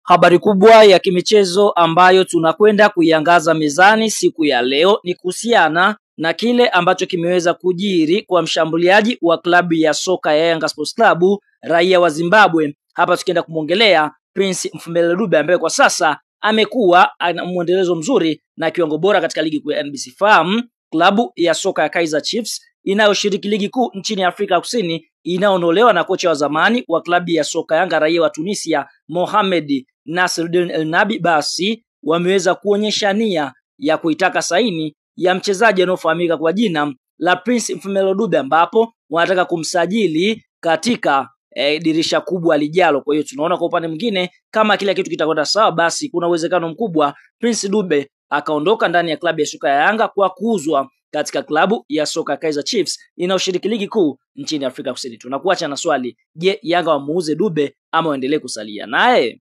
Habari kubwa ya kimichezo ambayo tunakwenda kuiangaza mezani siku ya leo ni kuhusiana na kile ambacho kimeweza kujiri kwa mshambuliaji wa klabu ya soka ya Yanga Sports Club, raia wa Zimbabwe. Hapa tukienda kumwongelea Prince Mfumelo Dube ambaye kwa sasa amekuwa ana mwendelezo mzuri na kiwango bora katika ligi kuu ya NBC Farm. Klabu ya soka ya Kaizer Chiefs inayoshiriki ligi kuu nchini Afrika Kusini inaonolewa na kocha wa zamani wa klabu ya soka Yanga raia wa Tunisia Mohamed Nasruddin El Nabi, basi wameweza kuonyesha nia ya kuitaka saini ya mchezaji anayofahamika kwa jina la Prince Mfumelo Dube, ambapo wanataka kumsajili katika dirisha kubwa lijalo. Kwa hiyo tunaona kwa upande mwingine kama kila kitu kitakwenda sawa, basi kuna uwezekano mkubwa Prince Dube akaondoka ndani ya klabu ya soka ya Yanga kwa kuuzwa katika klabu ya soka Kaizer Chiefs inayoshiriki ligi kuu nchini Afrika Kusini. Tunakuacha na swali, je, Yanga wamuuze Dube ama waendelee kusalia naye?